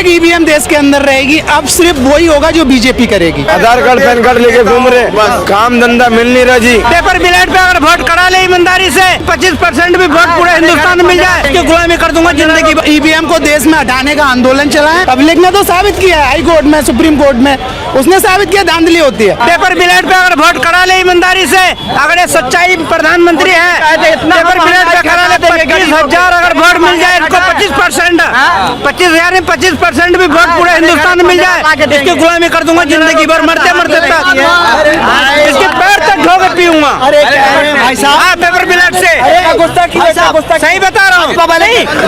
तक ईवीएम देश के अंदर रहेगी, अब सिर्फ वही होगा जो बीजेपी करेगी। आधार कार्ड पैन कार्ड लेके घूम रहे, काम धंधा मिल नहीं रहा जी। पेपर बैलेट पे अगर वोट करा ले ईमानदारी से 25% भी वोट पूरे हिंदुस्तान में मिल जाए, इसकी गुलामी कर दूंगा जिंदगी। ईवीएम को देश में हटाने का आंदोलन चला है, पब्लिक ने तो साबित किया है, हाई कोर्ट में, सुप्रीम कोर्ट में उसने साबित किया धांधली होती है। पेपर बैलेट पे अगर वोट करा ले ईमानदारी से, अगर ये सच्चाई प्रधानमंत्री है, पेपर बैलेट पे करा ले 25,000 अगर वोट मिल जाए इनको 25%, 25,000 में 25% भी वोट पूरे हिंदुस्तान में मिल जाए, इसकी गुलामी कर दूंगा जिंदगी भर, मरते मरते तक इसके पैर तक धो के पीऊंगा भाई साहब पेपर बैलेट से। सही बता रहा हूँ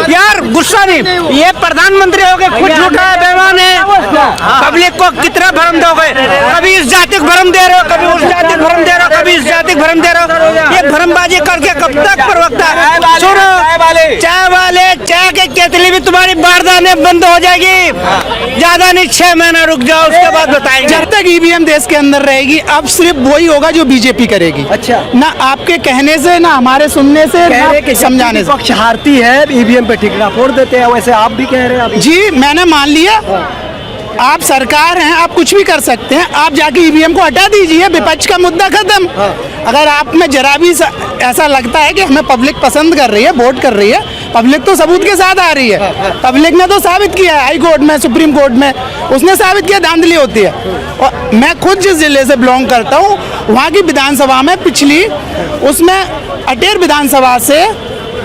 यार, गुस्सा नहीं, ये प्रधानमंत्री हो गए, खुद झूठा है, बेईमान है, पब्लिक को कितना भ्रम दोगे, कभी इस जाति को भ्रम दे रहे हो, कभी उस जाति को भ्रम दे रहे हो, कभी इस जाति को भ्रम दे रहे हो, ये भ्रमबाजी करके कब तक प्रवक्ता। सुनो, चाय वाले चाय के केतली भी तुम्हारी बारदाने बंद हो जाएगी, ज्यादा नहीं 6 महीना रुक जाओ, उसके बाद बताएंगे। जब तक ईवीएम देश के अंदर रहेगी, अब सिर्फ वही होगा जो बीजेपी करेगी। अच्छा, ना आपके कहने से, ना हमारे सुनने से, ना समझाने से। पक्ष हारती है ईवीएम पे ठिकरा फोड़ देते हैं, वैसे आप भी कह रहे हैं। जी मैंने मान लिया, आप सरकार हैं, आप कुछ भी कर सकते हैं, आप जाके ईवीएम को हटा दीजिए, विपक्ष का मुद्दा खत्म। अगर आप में जरा भी ऐसा लगता है कि हमें पब्लिक पसंद कर रही है, वोट कर रही है, पब्लिक तो सबूत के साथ आ रही है, पब्लिक ने तो साबित किया है, हाई कोर्ट में, सुप्रीम कोर्ट में उसने साबित किया धांधली होती है। और मैं खुद जिस जिले से बिलोंग करता हूँ, वहाँ की विधानसभा में पिछली, उसमें अटेर विधानसभा से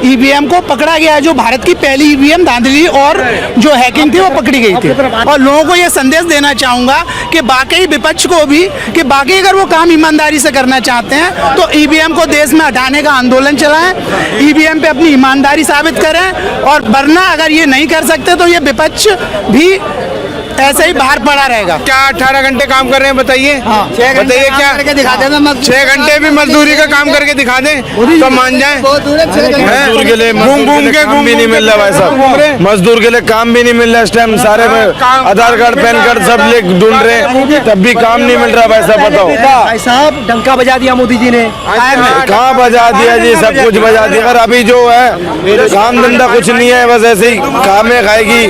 ईवीएम को पकड़ा गया है, जो भारत की पहली ईवीएम धांधली और जो हैकिंग थी वो पकड़ी गई थी। और लोगों को ये संदेश देना चाहूंगा कि बाकी विपक्ष को भी, कि बाकी अगर वो काम ईमानदारी से करना चाहते हैं तो ईवीएम को देश में हटाने का आंदोलन चलाएं, ईवीएम पे अपनी ईमानदारी साबित करें, और वरना अगर ये नहीं कर सकते तो ये विपक्ष भी ऐसे ही बाहर पड़ा रहेगा। क्या 18 घंटे काम कर रहे हैं बताइए? बताइए क्या दिखा देना, 6 घंटे भी मजदूरी का काम करके दिखा दें तो मान जाए। मजदूर के लिए घूम के काम भी नहीं मिल रहा भाई साहब, मजदूर के लिए काम भी नहीं मिल रहा इस टाइम, सारे आधार कार्ड पैन कार्ड सब ले ढूंढ रहे हैं, तब भी काम नहीं मिल रहा भाई साहब। बताओ भाई साहब, डंका बजा दिया मोदी जी ने। कहाँ बजा दिया जी, सब कुछ बजा दिया। अगर अभी जो है काम धंधा कुछ नहीं है, बस ऐसे ही खामे खाएगी,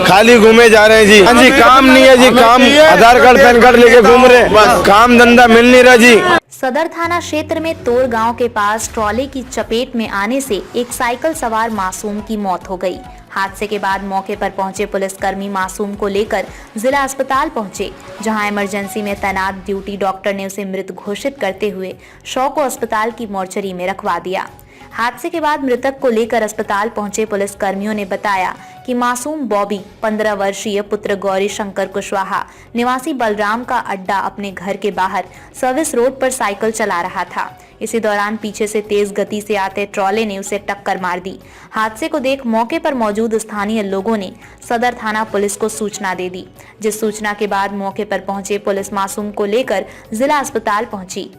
खाली घूमे जा रहे हैं जी। जी काम नहीं है जी, काम आधार कार्ड पैन कार्ड लेके घूम रहे, काम धंधा मिल नहीं रहा जी। सदर थाना क्षेत्र में तोर गांव के पास ट्रॉले की चपेट में आने से एक साइकिल सवार मासूम की मौत हो गई। हादसे के बाद मौके पर पहुंचे पुलिसकर्मी मासूम को लेकर जिला अस्पताल पहुंचे, जहां इमरजेंसी में तैनात ड्यूटी डॉक्टर ने उसे मृत घोषित करते हुए शव को अस्पताल की मोर्चरी में रखवा दिया। हादसे के बाद मृतक को लेकर अस्पताल पहुंचे पुलिसकर्मियों ने बताया कि मासूम बॉबी 15 वर्षीय पुत्र गौरी शंकर कुशवाहा निवासी बलराम का अड्डा अपने घर के बाहर सर्विस रोड पर साइकिल चला रहा था। इसी दौरान पीछे से तेज गति से आते ट्रॉले ने उसे टक्कर मार दी। हादसे को देख मौके पर मौजूद स्थानीय लोगों ने सदर थाना पुलिस को सूचना दे दी, जिस सूचना के बाद मौके पर पहुंचे पुलिस मासूम को लेकर जिला अस्पताल पहुंची,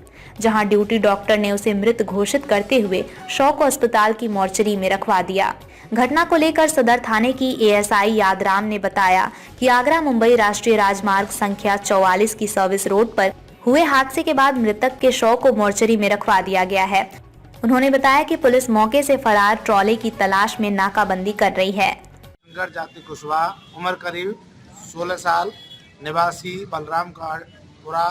जहां ड्यूटी डॉक्टर ने उसे मृत घोषित करते हुए शव को अस्पताल की मोर्चरी में रखवा दिया। घटना को लेकर सदर थाने की एएसआई यादराम ने बताया कि आगरा मुंबई राष्ट्रीय राजमार्ग संख्या 44 की सर्विस रोड पर हुए हादसे के बाद मृतक के शव को मोर्चरी में रखवा दिया गया है। उन्होंने बताया कि पुलिस मौके से फरार ट्रॉले की तलाश में नाकाबंदी कर रही है। शंकर जाति कुशवाहा, उम्र करीब 16 साल, निवासी बलराम का पूरा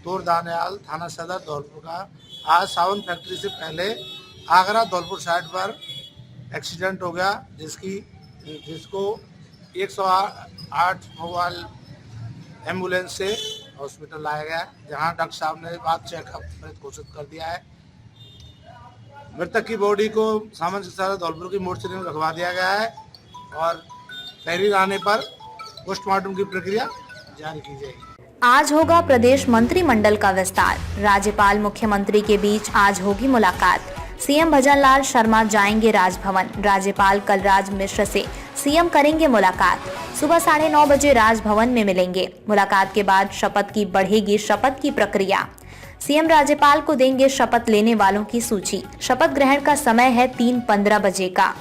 तोर दानियाल थाना सदर धौलपुर का, आज सावन फैक्ट्री से पहले आगरा धौलपुर साइड पर एक्सीडेंट हो गया, जिसको 108 मोबाइल एम्बुलेंस से हॉस्पिटल लाया गया, जहां डॉक्टर साहब ने बाद चेकअप घोषित कर दिया है। मृतक की बॉडी को सामान्य सदर धौलपुर की मोर्चरी में रखवा दिया गया है और तहरीर आने पर पोस्टमार्टम की प्रक्रिया जारी की जाएगी। आज होगा प्रदेश मंत्रिमंडल का विस्तार, राज्यपाल मुख्यमंत्री के बीच आज होगी मुलाकात। सीएम भजनलाल शर्मा जाएंगे राजभवन, राज्यपाल कलराज मिश्र से सीएम करेंगे मुलाकात। सुबह 9:30 बजे राजभवन में मिलेंगे। मुलाकात के बाद शपथ की बढ़ेगी शपथ की प्रक्रिया। सीएम राज्यपाल को देंगे शपथ लेने वालों की सूची। शपथ ग्रहण का समय है 3:15 बजे का।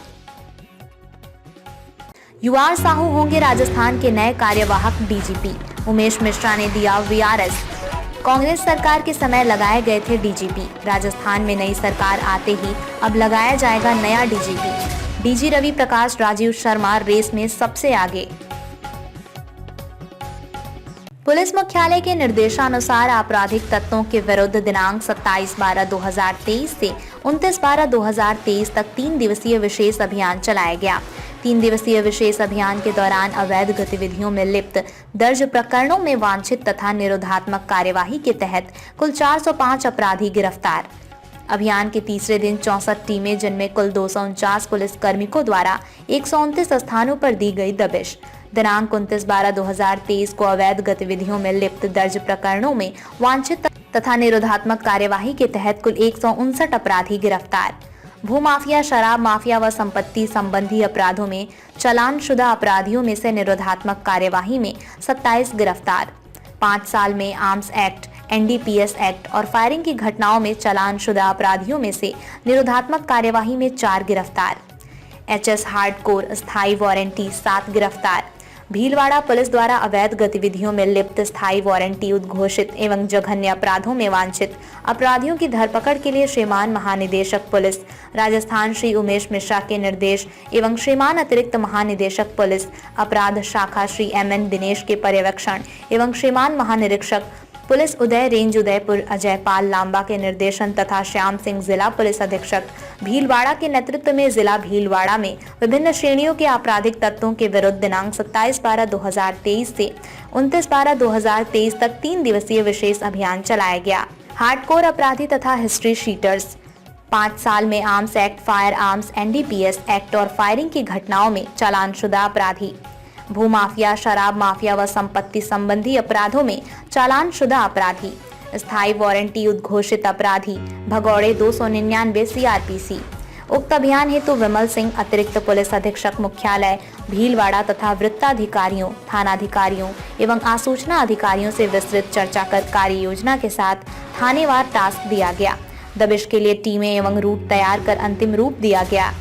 यूआर साहू होंगे राजस्थान के नए कार्यवाहक डीजीपी। उमेश मिश्रा ने दिया वीआरएस। कांग्रेस सरकार के समय लगाए गए थे डीजीपी, राजस्थान में नई सरकार आते ही अब लगाया जाएगा नया DGP. DG Ravi Prakash Rajiv Sharma race में सबसे आगे। पुलिस मुख्यालय के निर्देशानुसार आपराधिक तत्वों के विरुद्ध दिनांक 27/12/2023 से 29/12/2023 तक 3 दिवसीय विशेष अभियान चलाया गया। 3 दिवसीय विशेष अभियान के दौरान अवैध गतिविधियों में लिप्त दर्ज प्रकरणों में वांछित तथा निरोधात्मक कार्यवाही के तहत कुल 405 अपराधी गिरफ्तार। अभियान के तीसरे दिन 64 टीमें, जिनमें कुल 249 पुलिस कार्मिकों द्वारा 129 स्थानों पर दी गई दबिश। दिनांक 29/12/2023 को अवैध गतिविधियों में लिप्त दर्ज प्रकरणों में वांछित तथा निरोधात्मक कार्यवाही के तहत कुल 159 अपराधी गिरफ्तार। भूमाफिया, शराब माफिया व संपत्ति संबंधी अपराधों में चालानशुदा अपराधियों में से निरोधात्मक कार्यवाही में 27 गिरफ्तार। 5 साल में आर्म्स एक्ट, NDPS एक्ट और फायरिंग की घटनाओं में चालानशुदा अपराधियों में से निरोधात्मक कार्यवाही में 4 गिरफ्तार। HS हार्डकोर स्थायी वारंटी 7 गिरफ्तार। भीलवाड़ा पुलिस द्वारा अवैध गतिविधियों में लिप्त स्थायी वारंटी उद्घोषित एवं जघन्य अपराधों में वांछित अपराधियों की धरपकड़ के लिए श्रीमान महानिदेशक पुलिस राजस्थान श्री उमेश मिश्रा के निर्देश एवं श्रीमान अतिरिक्त महानिदेशक पुलिस अपराध शाखा श्री MN दिनेश के पर्यवेक्षण एवं श्रीमान महानिरीक्षक पुलिस उदय रेंज उदयपुर अजय पाल लांबा के निर्देशन तथा श्याम सिंह जिला पुलिस अधीक्षक भीलवाड़ा के नेतृत्व में जिला भीलवाड़ा में विभिन्न श्रेणियों के आपराधिक तत्वों के विरुद्ध दिनांक 27/12/2023 से 29/12/2023 तक 3 दिवसीय विशेष अभियान चलाया गया। हार्डकोर अपराधी तथा हिस्ट्री शीटर्स, 5 साल में arms act, fire arms, NDPS act और फायरिंग की घटनाओं में चालानशुदा अपराधी। भूमाफिया, शराब माफिया व संपत्ति संबंधी अपराधों में चालानशुदा अपराधी। स्थायी वारंटी उद्घोषित अपराधी भगौड़े 299 CRPC। उक्त अभियान हेतु विमल सिंह अतिरिक्त पुलिस अधीक्षक मुख्यालय भीलवाड़ा तथा वृत्ताधिकारियों, थानाधिकारियों एवं आसूचना अधिकारियों से विस्तृत चर्चा कर कार्य योजना के साथ थानेवार टास्क दिया गया। दबिश के लिए टीमें एवं रूट तैयार कर अंतिम रूप दिया गया।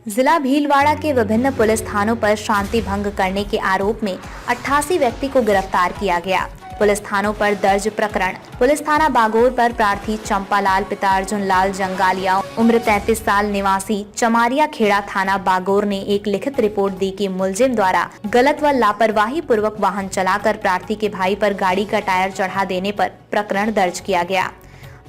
जिला भीलवाड़ा के विभिन्न पुलिस थानों पर शांति भंग करने के आरोप में 88 व्यक्ति को गिरफ्तार किया गया। पुलिस थानों पर दर्ज प्रकरण: पुलिस थाना बागोर पर प्रार्थी चंपालाल पिता अर्जुन लाल जंगालिया उम्र 33 साल निवासी चमारिया खेड़ा थाना बागोर ने एक लिखित रिपोर्ट दी कि मुलजिम द्वारा गलत व लापरवाही पूर्वक वाहन चलाकर प्रार्थी के भाई पर गाड़ी का टायर चढ़ा देने पर प्रकरण दर्ज किया गया।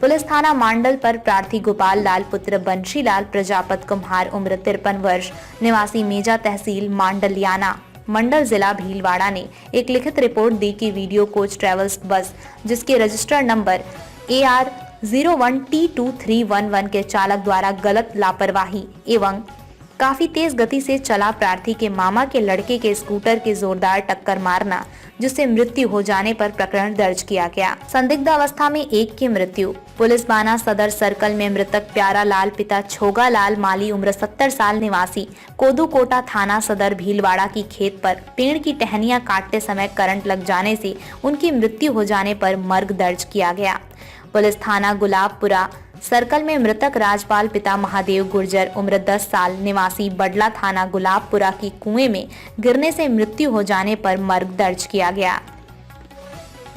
पुलिस थाना मांडल पर प्रार्थी गोपाल लाल पुत्र बंशीलाल प्रजापत कुम्हार उम्र 53 वर्ष निवासी मेजा तहसील मांडलियाना मंडल जिला भीलवाड़ा ने एक लिखित रिपोर्ट दी कि वीडियो कोच ट्रेवल्स बस जिसके रजिस्टर नंबर AR 01T2311 के चालक द्वारा गलत लापरवाही एवं काफी तेज गति से चला प्रार्थी के मामा के लड़के के स्कूटर के जोरदार टक्कर मारना, जिससे मृत्यु हो जाने पर प्रकरण दर्ज किया गया। संदिग्ध अवस्था में एक की मृत्यु। पुलिस बाना सदर सर्कल में मृतक प्यारा लाल पिता छोगा लाल माली उम्र 70 साल निवासी कोदूकोटा थाना सदर भीलवाड़ा की खेत पर पेड़ की टहनियां काटते समय करंट लग जाने से उनकी मृत्यु हो जाने पर मर्ग दर्ज किया गया। पुलिस थाना गुलाबपुरा सर्कल में मृतक राजपाल पिता महादेव गुर्जर उम्र 10 साल निवासी बडला थाना गुलाबपुरा की कुएं में गिरने से मृत्यु हो जाने पर मर्ग दर्ज किया गया।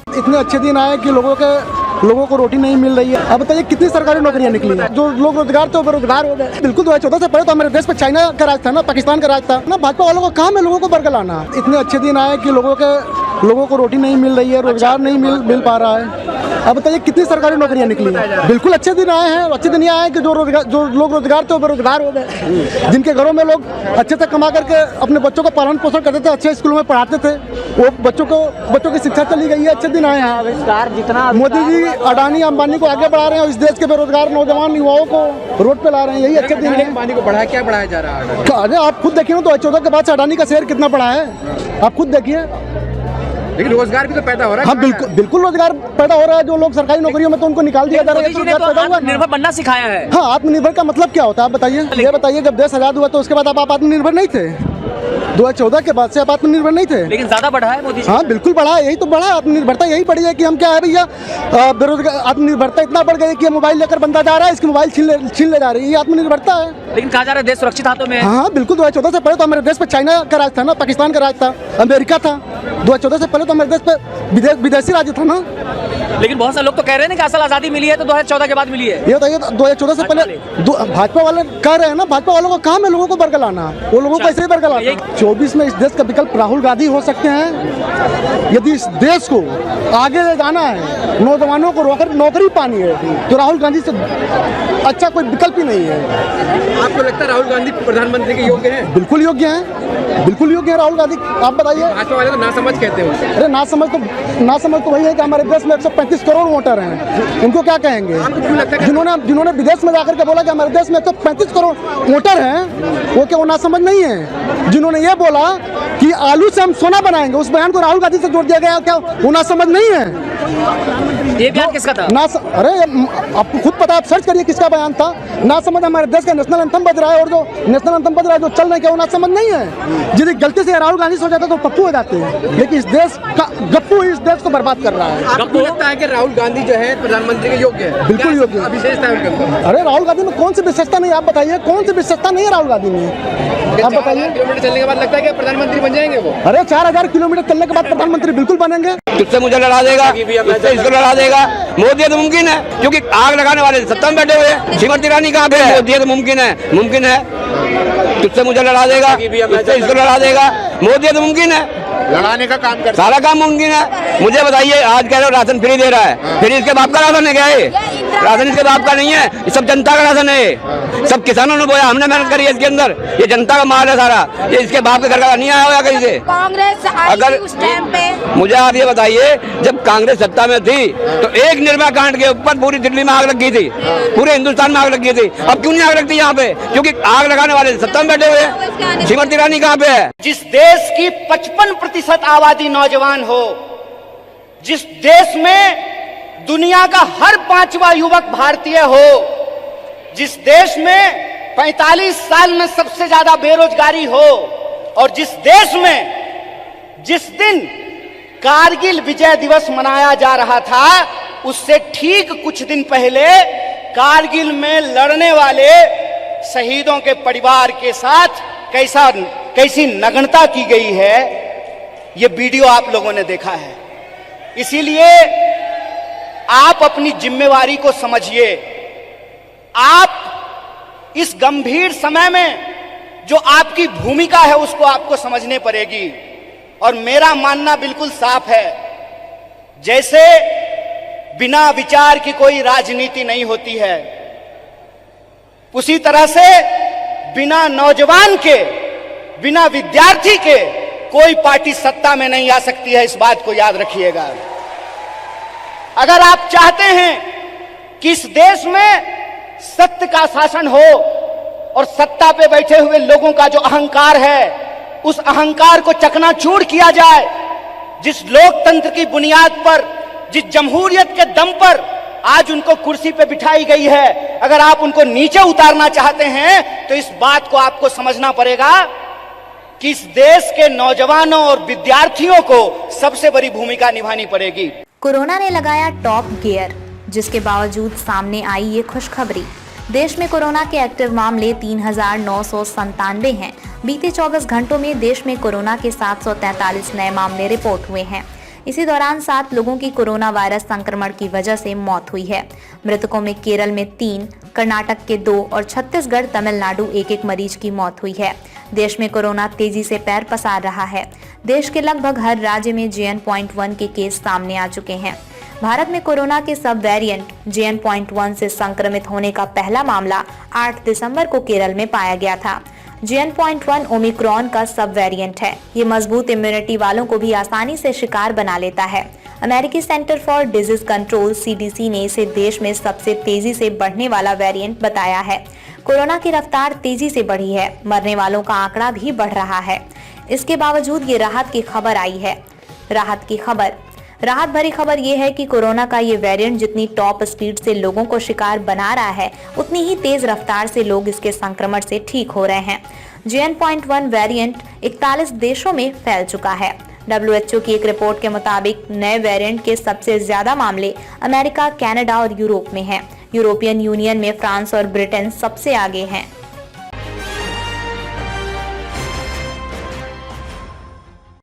इतने अच्छे दिन आए कि लोगों को रोटी नहीं मिल रही है। अब बताइए कितनी सरकारी नौकरियां निकली हैं? जो लोग रोजगार थे बेरोजगार हो गए। बिल्कुल 2014 से पहले तो हमारे देश पर चाइना का राज था ना, पाकिस्तान का राज था ना। भाजपा वालों को काम है लोगों को बरगलाना। इतने अच्छे दिन आए कि लोगों को रोटी नहीं मिल रही है, रोजगार नहीं मिल पा रहा है। अब बताइए कितनी सरकारी नौकरियां निकली हैं? बिल्कुल अच्छे दिन आए हैं। अच्छे दिन ये आए कि जो लोग रोजगार थे बेरोजगार हो गए। जिनके घरों में लोग अच्छे से कमा करके अपने बच्चों का पालन पोषण करते थे, अच्छे स्कूलों में पढ़ाते थे, वो बच्चों की शिक्षा चली गई है। अच्छे दिन आए हैं। जितना मोदी जी अडानी अंबानी को आगे बढ़ा रहे हैं और इस देश के बेरोजगार नौजवान युवाओं को रोड पे ला रहे हैं, यही अच्छे दिन है। अंबानी को क्या बढ़ाया जा रहा है? अरे आप खुद देखिए ना, 2014 के बाद से अडानी का शेयर कितना बढ़ा है, आप खुद देखिए। लेकिन रोजगार भी तो पैदा हो रहा है। हाँ बिल्कुल रोजगार पैदा हो रहा है। जो लोग सरकारी नौकरियों में तो उनको निकाल दिया जा रहा है। आत्मनिर्भर बनना सिखाया है। हाँ, आत्मनिर्भर का मतलब क्या होता है आप बताइए? ये बताइए, जब देश आजाद हुआ तो उसके बाद आप आत्मनिर्भर नहीं थे? 2014 के बाद से आप आत्मनिर्भर नहीं थे? लेकिन ज्यादा बढ़ा है मोदी जी। हाँ बिल्कुल बढ़ा है। यही तो बढ़ा, आत्मनिर्भरता यही बढ़ी है कि हम क्या है भैया, बेरोजगार आत्मनिर्भरता इतना बढ़ गई कि मोबाइल लेकर बंदा जा रहा है, इसकी मोबाइल छीन ले जा रही है, ये आत्मनिर्भरता है। लेकिन कहा जा रहा है देश सुरक्षित हाथों में। हाँ बिल्कुल 2014 से पहले तो हमारे देश पे चाइना का राज था ना, पाकिस्तान का राज था, अमेरिका था। 2014 से पहले तो हमारे देश पे विदेशी राज्य था ना। लेकिन बहुत सारे लोग तो कह रहे हैं कि असल आजादी मिली है तो 2014 के बाद मिली है। ये बताइए 2014 से पहले भाजपा वाले कह रहे हैं ना, भाजपा वालों का काम है लोगों को बरगलाना, वो लोगों को ऐसे ही बरगलाना। 24 में इस देश का विकल्प राहुल गांधी हो सकते हैं। यदि इस देश को आगे ले जाना है, नौजवानों को नौकरी पानी है, तो राहुल गांधी से अच्छा कोई विकल्प ही नहीं है। आपको लगता है राहुल गांधी प्रधानमंत्री के योग्य हैं? बिल्कुल योग्य हैं, बिल्कुल योग्य है राहुल गांधी। आप बताइए। भाजपा वाले तो नासमझ कहते हैं। अरे नासमझ तो वही है कि हमारे देश में 135 करोड़ वोटर हैं, उनको क्या कहेंगे? आपको क्यों लगता है जिन्होंने विदेश में जाकर के बोला कि हमारे देश में 135 करोड़ वोटर हैं, वो क्या वो नासमझ नहीं है? जिन्होंने ये बोला कि आलू से हम सोना बनाएंगे, उस बयान को राहुल गांधी से जोड़ दिया गया, क्या वो नासमझ नहीं है? ये बयान किसका था? अरे आपको खुद पता है, आप सर्च करिए किसका बयान था। ना समझ हमारे देश का नेशनल एंथम बज रहा है, और जो नेशनल एंथम बज रहा है जो चल रहा है, क्या वो ना समझ नहीं है? यदि गलती से राहुल गांधी हो जाता तो पप्पू हो जाते हैं, लेकिन इस देश का गप्पू इस देश को बर्बाद कर रहा है। आपको लगता है कि राहुल गांधी जो है प्रधानमंत्री के योग्य है? बिल्कुल योग्य है। विशेषता है उनके अंदर? अरे राहुल गांधी में कौन सी विशेषता नहीं, आप बताइए कौन सी विशेषता नहीं है राहुल गांधी में? आप बताइए। किलोमीटर चलने के बाद लगता है कि प्रधानमंत्री बन जाएंगे वो? अरे 4000 किलोमीटर चलने के बाद प्रधानमंत्री बिल्कुल बनेंगे। तुझसे मुझे लड़ा देगा, तुझसे इसको लड़ा देगा। मोदी तो मुमकिन है, क्योंकि आग लगाने वाले सत्ता में बैठे हुए हैं। श्रीमती ईरानी कहाँ पे है? मोदी तो मुमकिन है। तुझसे मुझे लड़ा देगा, तुझसे इसको लड़ा देगा। मोदी तो मुमकिन है, लड़ाने का काम करता सारा काम मुमकिन है। मुझे बताइए, आज कह रहे हो राशन फ्री दे रहा है, फिर इसके बाप का राशन है क्या? राशन इसके बाप का नहीं है, ये सब जनता का राशन है। सब किसानों ने बोया, हमने मेहनत करी है इसके अंदर। ये जनता का माल है सारा, ये इसके बाप के घर का नहीं आया हुआ कहीं से। कांग्रेस अगर उस टाइम पे मुझे आप ये बताइए, जब कांग्रेस सत्ता में थी तो एक निर्भया कांड के ऊपर पूरी दिल्ली में आग लग गई थी, पूरे हिंदुस्तान में आग लग गई थी। अब क्यों नहीं आग लगती यहाँ पे? क्योंकि आग लगाने वाले सत्ता में बैठे हुए हैं। श्रीमती ईरानी कहाँ पे है? जिस देश की 55% आबादी नौजवान हो, जिस देश में दुनिया का हर 5वां युवक भारतीय हो, जिस देश में 45 साल में सबसे ज्यादा बेरोजगारी हो, और जिस देश में जिस दिन कारगिल विजय दिवस मनाया जा रहा था, उससे ठीक कुछ दिन पहले कारगिल में लड़ने वाले शहीदों के परिवार के साथ कैसी नग्नता की गई है, ये वीडियो आप लोगों ने देखा है। इसीलिए आप अपनी जिम्मेवारी को समझिए। आप इस गंभीर समय में जो आपकी भूमिका है उसको आपको समझने पड़ेगी। और मेरा मानना बिल्कुल साफ है, जैसे बिना विचार की कोई राजनीति नहीं होती है, उसी तरह से बिना नौजवान के, बिना विद्यार्थी के कोई पार्टी सत्ता में नहीं आ सकती है। इस बात को याद रखिएगा। अगर आप चाहते हैं कि इस देश में सत्य का शासन हो और सत्ता पे बैठे हुए लोगों का जो अहंकार है, उस अहंकार को चकनाचूर किया जाए, जिस लोकतंत्र की बुनियाद पर, जिस जमहूरियत के दम पर आज उनको कुर्सी पे बिठाई गई है, अगर आप उनको नीचे उतारना चाहते हैं तो इस बात को आपको समझना पड़ेगा कि इस देश के नौजवानों और विद्यार्थियों को सबसे बड़ी भूमिका निभानी पड़ेगी। कोरोना ने लगाया टॉप गियर, जिसके बावजूद सामने आई ये खुशखबरी। देश में कोरोना के एक्टिव मामले 3,997 हैं। बीते 24 घंटों में देश में कोरोना के 743 नए मामले रिपोर्ट हुए हैं। इसी दौरान 7 लोगों की कोरोना वायरस संक्रमण की वजह से मौत हुई है। मृतकों में केरल में 3, कर्नाटक के 2 और छत्तीसगढ़, तमिलनाडु 1-1 मरीज की मौत हुई है। देश में कोरोना तेजी से पैर पसार रहा है। देश के लगभग हर राज्य में JN.1 के केस सामने आ चुके हैं। भारत में कोरोना के सब वेरिएंट JN.1 से संक्रमित होने का पहला मामला 8 दिसंबर को केरल में पाया गया था। JN.1 ओमिक्रॉन का सब वेरिएंट है। ये मजबूत इम्यूनिटी वालों को भी आसानी से शिकार बना लेता है। अमेरिकी centre for disease control CDC ने इसे देश में सबसे तेजी से बढ़ने वाला वेरिएंट बताया है। कोरोना की रफ्तार तेजी से बढ़ी है, मरने वालों का आंकड़ा भी बढ़ रहा है। इसके बावजूद ये राहत की खबर आई है। राहत भरी खबर ये है कि कोरोना का ये वेरिएंट जितनी टॉप स्पीड से लोगों को शिकार बना रहा है, उतनी ही तेज रफ्तार से लोग इसके संक्रमण से ठीक हो रहे हैं। JN.1 वेरिएंट 41 देशों में फैल चुका है। WHO की एक रिपोर्ट के मुताबिक नए वेरिएंट के सबसे ज्यादा मामले अमेरिका, कनाडा और यूरोप में हैं। यूरोपियन यूनियन में फ्रांस और ब्रिटेन सबसे आगे हैं।